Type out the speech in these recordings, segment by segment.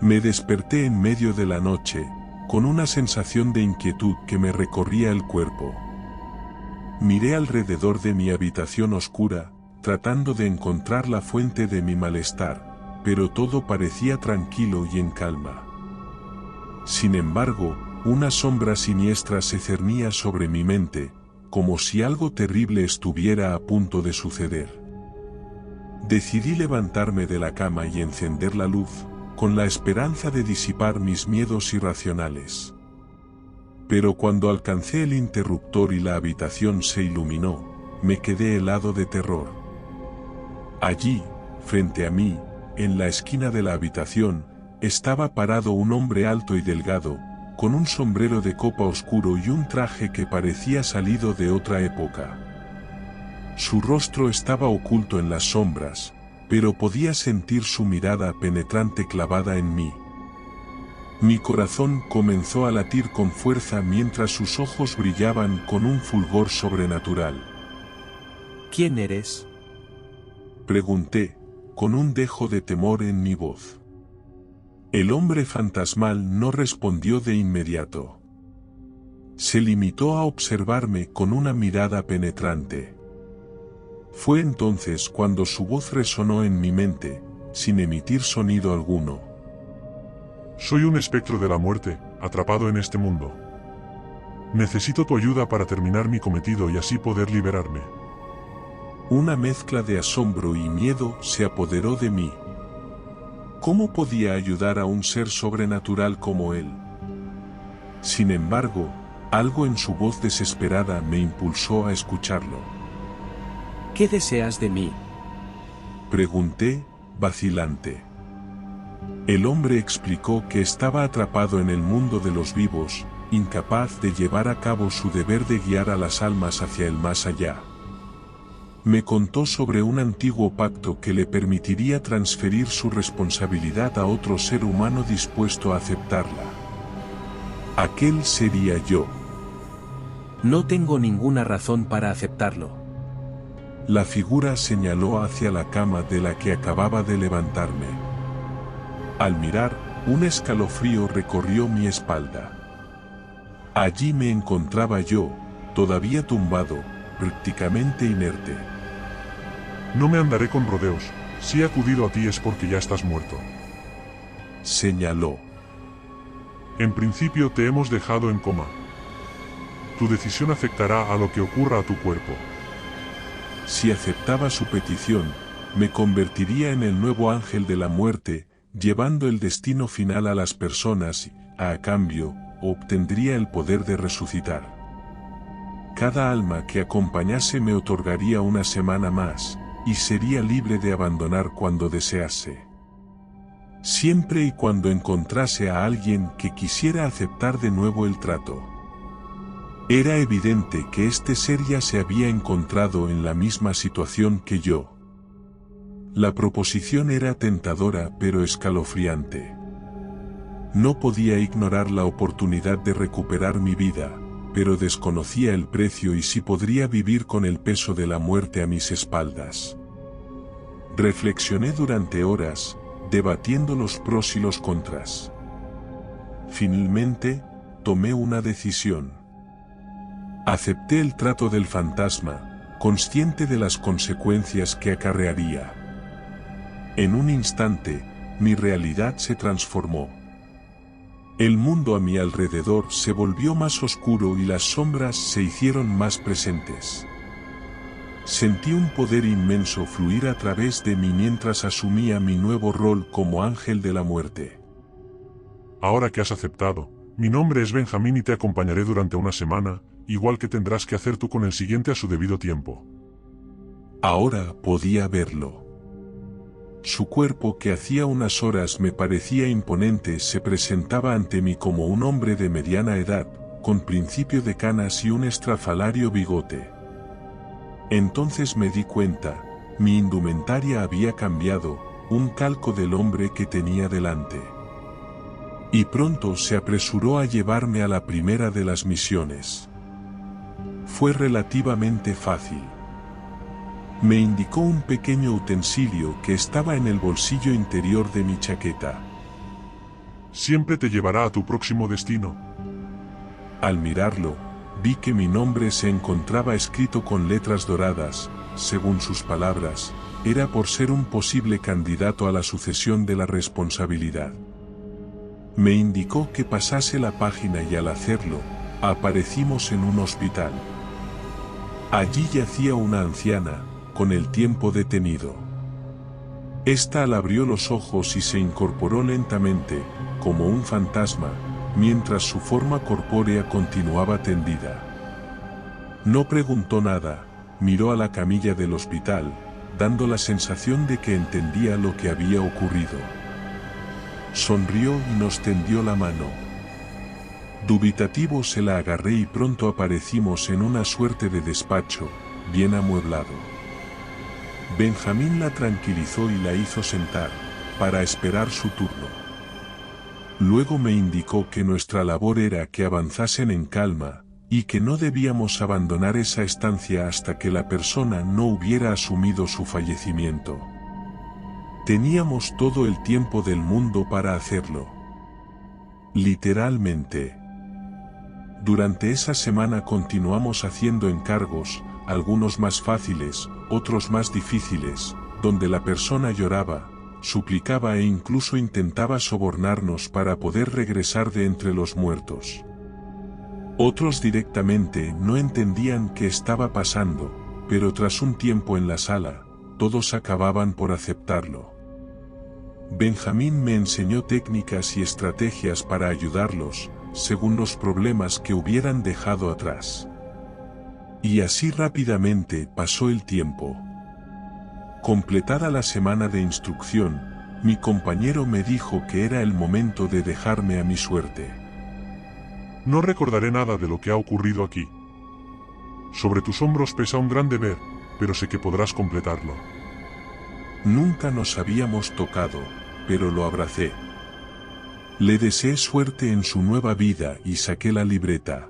Me desperté en medio de la noche, con una sensación de inquietud que me recorría el cuerpo. Miré alrededor de mi habitación oscura, tratando de encontrar la fuente de mi malestar, pero todo parecía tranquilo y en calma. Sin embargo, una sombra siniestra se cernía sobre mi mente, como si algo terrible estuviera a punto de suceder. Decidí levantarme de la cama y encender la luz, con la esperanza de disipar mis miedos irracionales. Pero cuando alcancé el interruptor y la habitación se iluminó, me quedé helado de terror. Allí, frente a mí, en la esquina de la habitación, estaba parado un hombre alto y delgado, con un sombrero de copa oscuro y un traje que parecía salido de otra época. Su rostro estaba oculto en las sombras, pero podía sentir su mirada penetrante clavada en mí. Mi corazón comenzó a latir con fuerza mientras sus ojos brillaban con un fulgor sobrenatural. ¿Quién eres? Pregunté, con un dejo de temor en mi voz. El hombre fantasmal no respondió de inmediato. Se limitó a observarme con una mirada penetrante. Fue entonces cuando su voz resonó en mi mente, sin emitir sonido alguno. Soy un espectro de la muerte, atrapado en este mundo. Necesito tu ayuda para terminar mi cometido y así poder liberarme. Una mezcla de asombro y miedo se apoderó de mí. ¿Cómo podía ayudar a un ser sobrenatural como él? Sin embargo, algo en su voz desesperada me impulsó a escucharlo. ¿Qué deseas de mí? Pregunté, vacilante. El hombre explicó que estaba atrapado en el mundo de los vivos, incapaz de llevar a cabo su deber de guiar a las almas hacia el más allá. Me contó sobre un antiguo pacto que le permitiría transferir su responsabilidad a otro ser humano dispuesto a aceptarla. Aquel sería yo. No tengo ninguna razón para aceptarlo. La figura señaló hacia la cama de la que acababa de levantarme. Al mirar, un escalofrío recorrió mi espalda. Allí me encontraba yo, todavía tumbado, prácticamente inerte. No me andaré con rodeos, si he acudido a ti es porque ya estás muerto. Señaló. En principio te hemos dejado en coma. Tu decisión afectará a lo que ocurra a tu cuerpo. Si aceptaba su petición, me convertiría en el nuevo ángel de la muerte, llevando el destino final a las personas y, a cambio, obtendría el poder de resucitar. Cada alma que acompañase me otorgaría una semana más, y sería libre de abandonar cuando desease. Siempre y cuando encontrase a alguien que quisiera aceptar de nuevo el trato. Era evidente que este ser ya se había encontrado en la misma situación que yo. La proposición era tentadora pero escalofriante. No podía ignorar la oportunidad de recuperar mi vida, pero desconocía el precio y si podría vivir con el peso de la muerte a mis espaldas. Reflexioné durante horas, debatiendo los pros y los contras. Finalmente, tomé una decisión. Acepté el trato del fantasma, consciente de las consecuencias que acarrearía. En un instante, mi realidad se transformó. El mundo a mi alrededor se volvió más oscuro y las sombras se hicieron más presentes. Sentí un poder inmenso fluir a través de mí mientras asumía mi nuevo rol como ángel de la muerte. Ahora que has aceptado, mi nombre es Benjamín y te acompañaré durante una semana, igual que tendrás que hacer tú con el siguiente a su debido tiempo. Ahora podía verlo. Su cuerpo que hacía unas horas me parecía imponente se presentaba ante mí como un hombre de mediana edad, con principio de canas y un estrafalario bigote. Entonces me di cuenta, mi indumentaria había cambiado, un calco del hombre que tenía delante. Y pronto se apresuró a llevarme a la primera de las misiones. Fue relativamente fácil. Me indicó un pequeño utensilio que estaba en el bolsillo interior de mi chaqueta. siempre te llevará a tu próximo destino. Al mirarlo, vi que mi nombre se encontraba escrito con letras doradas. Según sus palabras, era por ser un posible candidato a la sucesión de la responsabilidad. Me indicó que pasase la página y al hacerlo, aparecimos en un hospital. Allí yacía una anciana, con el tiempo detenido. Esta abrió los ojos y se incorporó lentamente, como un fantasma, mientras su forma corpórea continuaba tendida. No preguntó nada, miró a la camilla del hospital, dando la sensación de que entendía lo que había ocurrido. Sonrió y nos tendió la mano. Dubitativo se la agarré y pronto aparecimos en una suerte de despacho, bien amueblado. Benjamín la tranquilizó y la hizo sentar, para esperar su turno. Luego me indicó que nuestra labor era que avanzasen en calma, y que no debíamos abandonar esa estancia hasta que la persona no hubiera asumido su fallecimiento. Teníamos todo el tiempo del mundo para hacerlo. Literalmente. Durante esa semana continuamos haciendo encargos, algunos más fáciles, otros más difíciles, donde la persona lloraba, suplicaba e incluso intentaba sobornarnos para poder regresar de entre los muertos. Otros directamente no entendían qué estaba pasando, pero tras un tiempo en la sala, todos acababan por aceptarlo. Benjamín me enseñó técnicas y estrategias para ayudarlos, según los problemas que hubieran dejado atrás. Y así rápidamente pasó el tiempo. Completada la semana de instrucción, mi compañero me dijo que era el momento de dejarme a mi suerte. No recordaré nada de lo que ha ocurrido aquí. Sobre tus hombros pesa un gran deber, pero sé que podrás completarlo. Nunca nos habíamos tocado, pero lo abracé. Le deseé suerte en su nueva vida y saqué la libreta.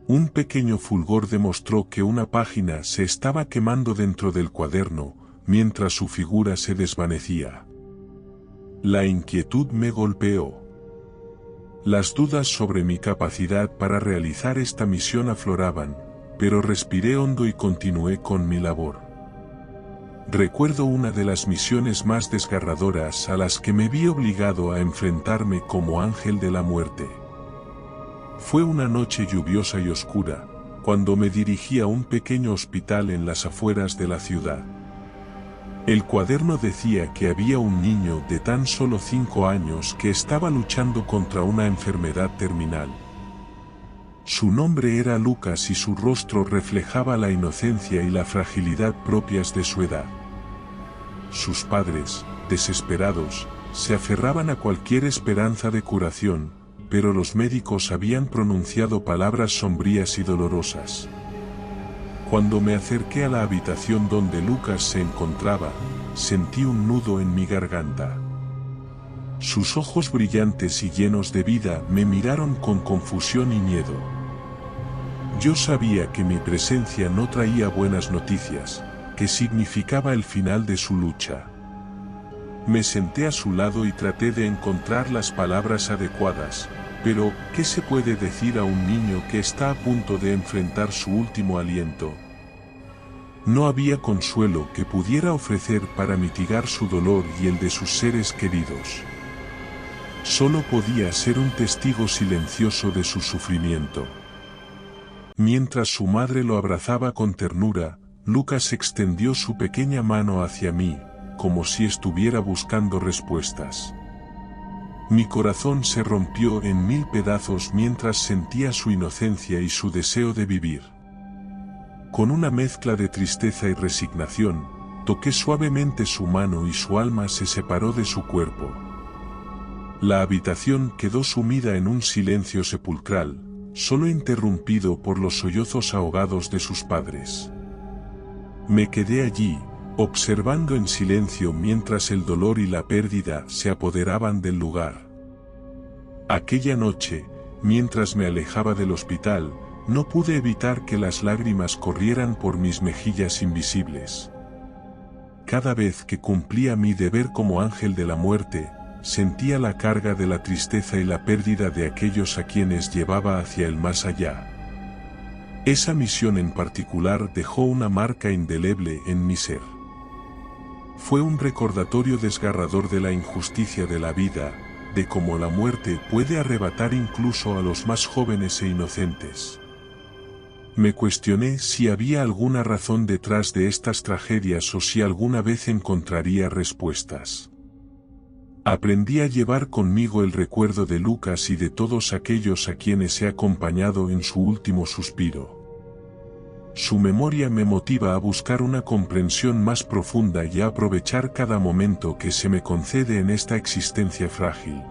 Un pequeño fulgor demostró que una página se estaba quemando dentro del cuaderno, mientras su figura se desvanecía. La inquietud me golpeó. Las dudas sobre mi capacidad para realizar esta misión afloraban, pero respiré hondo y continué con mi labor. Recuerdo una de las misiones más desgarradoras a las que me vi obligado a enfrentarme como ángel de la muerte. Fue una noche lluviosa y oscura, cuando me dirigí a un pequeño hospital en las afueras de la ciudad. El cuaderno decía que había un niño de tan solo 5 años que estaba luchando contra una enfermedad terminal. Su nombre era Lucas y su rostro reflejaba la inocencia y la fragilidad propias de su edad. Sus padres, desesperados, se aferraban a cualquier esperanza de curación, pero los médicos habían pronunciado palabras sombrías y dolorosas. Cuando me acerqué a la habitación donde Lucas se encontraba, sentí un nudo en mi garganta. Sus ojos brillantes y llenos de vida me miraron con confusión y miedo. Yo sabía que mi presencia no traía buenas noticias, que significaba el final de su lucha. Me senté a su lado y traté de encontrar las palabras adecuadas, pero, ¿qué se puede decir a un niño que está a punto de enfrentar su último aliento? No había consuelo que pudiera ofrecer para mitigar su dolor y el de sus seres queridos. Solo podía ser un testigo silencioso de su sufrimiento. Mientras su madre lo abrazaba con ternura, Lucas extendió su pequeña mano hacia mí, como si estuviera buscando respuestas. Mi corazón se rompió en 1000 pedazos mientras sentía su inocencia y su deseo de vivir. Con una mezcla de tristeza y resignación, toqué suavemente su mano y su alma se separó de su cuerpo. La habitación quedó sumida en un silencio sepulcral, solo interrumpido por los sollozos ahogados de sus padres. Me quedé allí, observando en silencio mientras el dolor y la pérdida se apoderaban del lugar. Aquella noche, mientras me alejaba del hospital, no pude evitar que las lágrimas corrieran por mis mejillas invisibles. Cada vez que cumplía mi deber como ángel de la muerte, sentía la carga de la tristeza y la pérdida de aquellos a quienes llevaba hacia el más allá. Esa misión en particular dejó una marca indeleble en mi ser. Fue un recordatorio desgarrador de la injusticia de la vida, de cómo la muerte puede arrebatar incluso a los más jóvenes e inocentes. Me cuestioné si había alguna razón detrás de estas tragedias o si alguna vez encontraría respuestas. Aprendí a llevar conmigo el recuerdo de Lucas y de todos aquellos a quienes he acompañado en su último suspiro. Su memoria me motiva a buscar una comprensión más profunda y a aprovechar cada momento que se me concede en esta existencia frágil.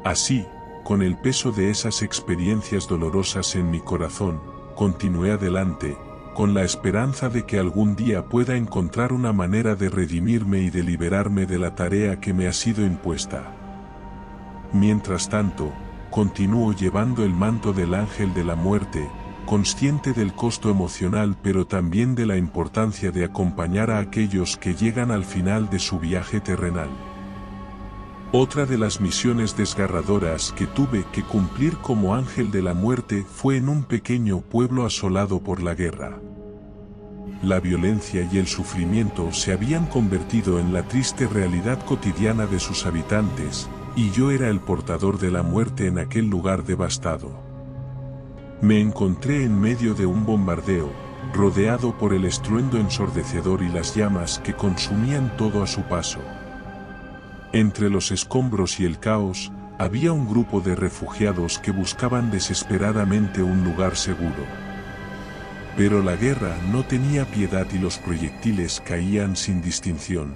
Así, con el peso de esas experiencias dolorosas en mi corazón, continué adelante, con la esperanza de que algún día pueda encontrar una manera de redimirme y de liberarme de la tarea que me ha sido impuesta. Mientras tanto, continúo llevando el manto del ángel de la muerte, consciente del costo emocional pero también de la importancia de acompañar a aquellos que llegan al final de su viaje terrenal. Otra de las misiones desgarradoras que tuve que cumplir como ángel de la muerte fue en un pequeño pueblo asolado por la guerra. La violencia y el sufrimiento se habían convertido en la triste realidad cotidiana de sus habitantes, y yo era el portador de la muerte en aquel lugar devastado. Me encontré en medio de un bombardeo, rodeado por el estruendo ensordecedor y las llamas que consumían todo a su paso. Entre los escombros y el caos, había un grupo de refugiados que buscaban desesperadamente un lugar seguro. Pero la guerra no tenía piedad y los proyectiles caían sin distinción.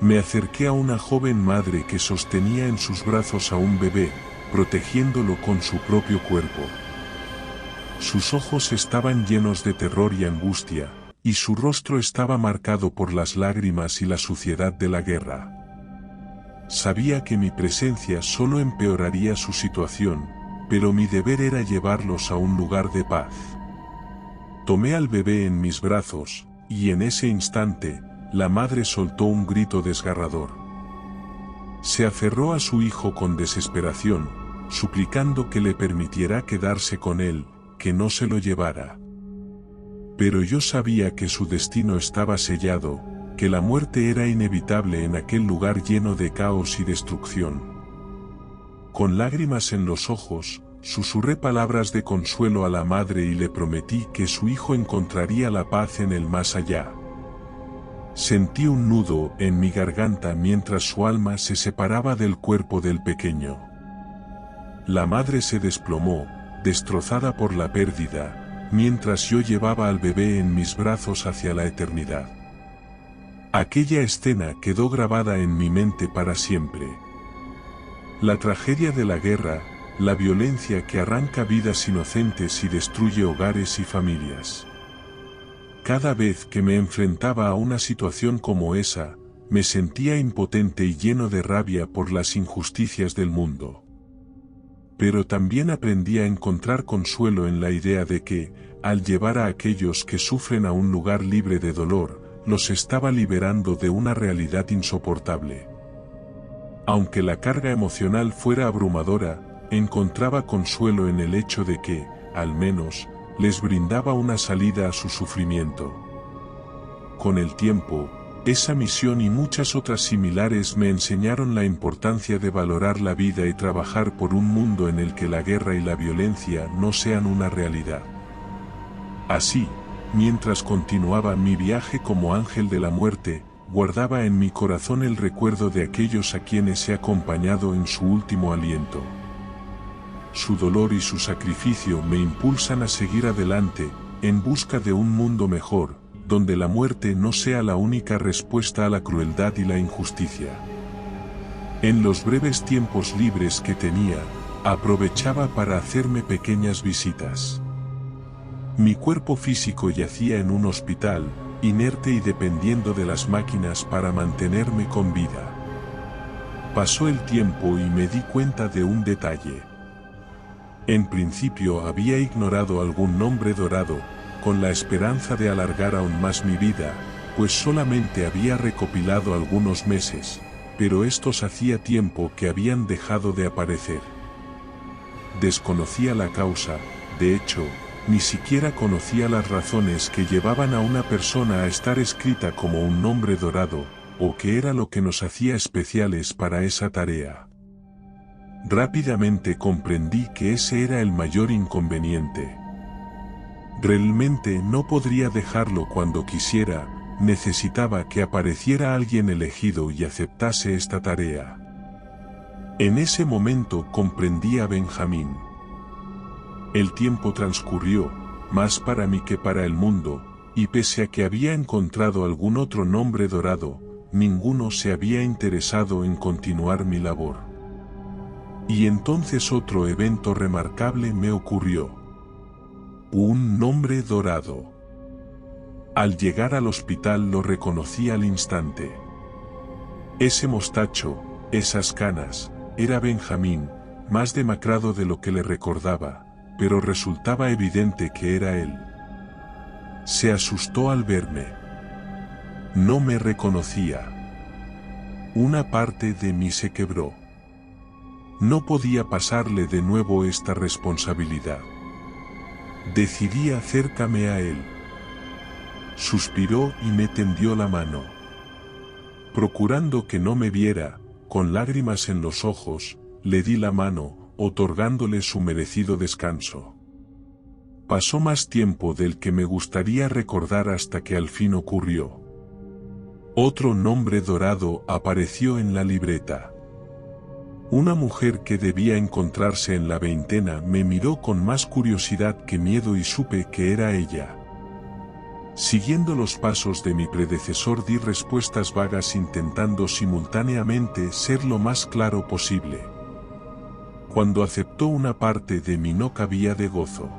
Me acerqué a una joven madre que sostenía en sus brazos a un bebé, protegiéndolo con su propio cuerpo. Sus ojos estaban llenos de terror y angustia, y su rostro estaba marcado por las lágrimas y la suciedad de la guerra. Sabía que mi presencia solo empeoraría su situación, pero mi deber era llevarlos a un lugar de paz. Tomé al bebé en mis brazos, y en ese instante, la madre soltó un grito desgarrador. Se aferró a su hijo con desesperación, suplicando que le permitiera quedarse con él, que no se lo llevara. Pero yo sabía que su destino estaba sellado, que la muerte era inevitable en aquel lugar lleno de caos y destrucción. Con lágrimas en los ojos, susurré palabras de consuelo a la madre y le prometí que su hijo encontraría la paz en el más allá. Sentí un nudo en mi garganta mientras su alma se separaba del cuerpo del pequeño. La madre se desplomó, destrozada por la pérdida, mientras yo llevaba al bebé en mis brazos hacia la eternidad. Aquella escena quedó grabada en mi mente para siempre. La tragedia de la guerra, la violencia que arranca vidas inocentes y destruye hogares y familias. Cada vez que me enfrentaba a una situación como esa, me sentía impotente y lleno de rabia por las injusticias del mundo. Pero también aprendí a encontrar consuelo en la idea de que, al llevar a aquellos que sufren a un lugar libre de dolor, los estaba liberando de una realidad insoportable. Aunque la carga emocional fuera abrumadora, encontraba consuelo en el hecho de que, al menos, les brindaba una salida a su sufrimiento. Con el tiempo, esa misión y muchas otras similares me enseñaron la importancia de valorar la vida y trabajar por un mundo en el que la guerra y la violencia no sean una realidad. Así, mientras continuaba mi viaje como ángel de la muerte, guardaba en mi corazón el recuerdo de aquellos a quienes he acompañado en su último aliento. Su dolor y su sacrificio me impulsan a seguir adelante, en busca de un mundo mejor, donde la muerte no sea la única respuesta a la crueldad y la injusticia. En los breves tiempos libres que tenía, aprovechaba para hacerme pequeñas visitas. Mi cuerpo físico yacía en un hospital, inerte y dependiendo de las máquinas para mantenerme con vida. Pasó el tiempo y me di cuenta de un detalle. En principio había ignorado algún nombre dorado, con la esperanza de alargar aún más mi vida, pues solamente había recopilado algunos meses, pero estos hacía tiempo que habían dejado de aparecer. Desconocía la causa, de hecho, ni siquiera conocía las razones que llevaban a una persona a estar escrita como un nombre dorado, o qué era lo que nos hacía especiales para esa tarea. Rápidamente comprendí que ese era el mayor inconveniente. Realmente no podría dejarlo cuando quisiera, necesitaba que apareciera alguien elegido y aceptase esta tarea. En ese momento comprendí a Benjamín. El tiempo transcurrió, más para mí que para el mundo, y pese a que había encontrado algún otro nombre dorado, ninguno se había interesado en continuar mi labor. Y entonces otro evento remarcable me ocurrió. Un nombre dorado. Al llegar al hospital lo reconocí al instante. Ese mostacho, esas canas, era Benjamín, más demacrado de lo que le recordaba, pero resultaba evidente que era él. Se asustó al verme. No me reconocía. Una parte de mí se quebró. No podía pasarle de nuevo esta responsabilidad. Decidí acercarme a él. Suspiró y me tendió la mano. Procurando que no me viera, con lágrimas en los ojos, le di la mano, otorgándole su merecido descanso. Pasó más tiempo del que me gustaría recordar hasta que al fin ocurrió. Otro nombre dorado apareció en la libreta. Una mujer que debía encontrarse en la veintena me miró con más curiosidad que miedo y supe que era ella. Siguiendo los pasos de mi predecesor di respuestas vagas intentando simultáneamente ser lo más claro posible. Cuando aceptó una parte de mí no cabía de gozo.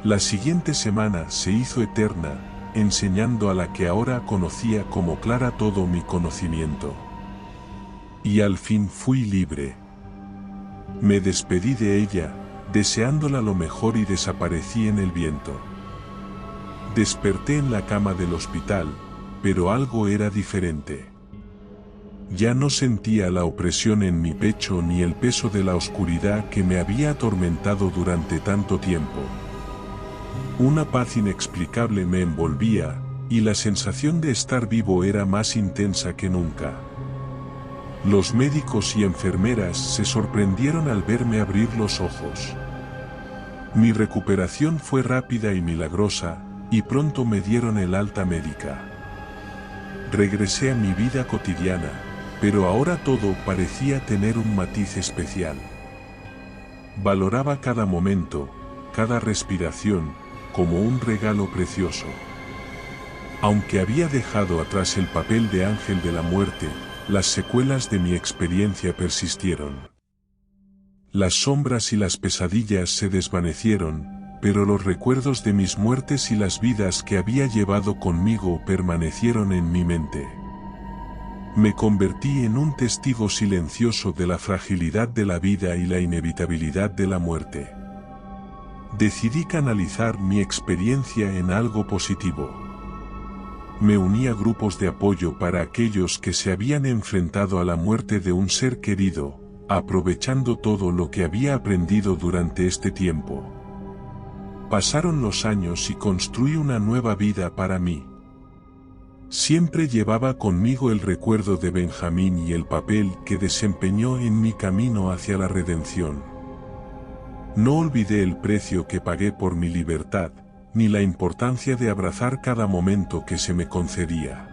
La siguiente semana se hizo eterna, enseñando a la que ahora conocía como Clara todo mi conocimiento. Y al fin fui libre. Me despedí de ella, deseándola lo mejor y desaparecí en el viento. Desperté en la cama del hospital, pero algo era diferente. Ya no sentía la opresión en mi pecho ni el peso de la oscuridad que me había atormentado durante tanto tiempo. Una paz inexplicable me envolvía, y la sensación de estar vivo era más intensa que nunca. Los médicos y enfermeras se sorprendieron al verme abrir los ojos. Mi recuperación fue rápida y milagrosa, y pronto me dieron el alta médica. Regresé a mi vida cotidiana, pero ahora todo parecía tener un matiz especial. Valoraba cada momento, cada respiración, como un regalo precioso. Aunque había dejado atrás el papel de ángel de la muerte, las secuelas de mi experiencia persistieron. Las sombras y las pesadillas se desvanecieron, pero los recuerdos de mis muertes y las vidas que había llevado conmigo permanecieron en mi mente. Me convertí en un testigo silencioso de la fragilidad de la vida y la inevitabilidad de la muerte. Decidí canalizar mi experiencia en algo positivo. Me uní a grupos de apoyo para aquellos que se habían enfrentado a la muerte de un ser querido, aprovechando todo lo que había aprendido durante este tiempo. Pasaron los años y construí una nueva vida para mí. Siempre llevaba conmigo el recuerdo de Benjamín y el papel que desempeñó en mi camino hacia la redención. No olvidé el precio que pagué por mi libertad, ni la importancia de abrazar cada momento que se me concedía.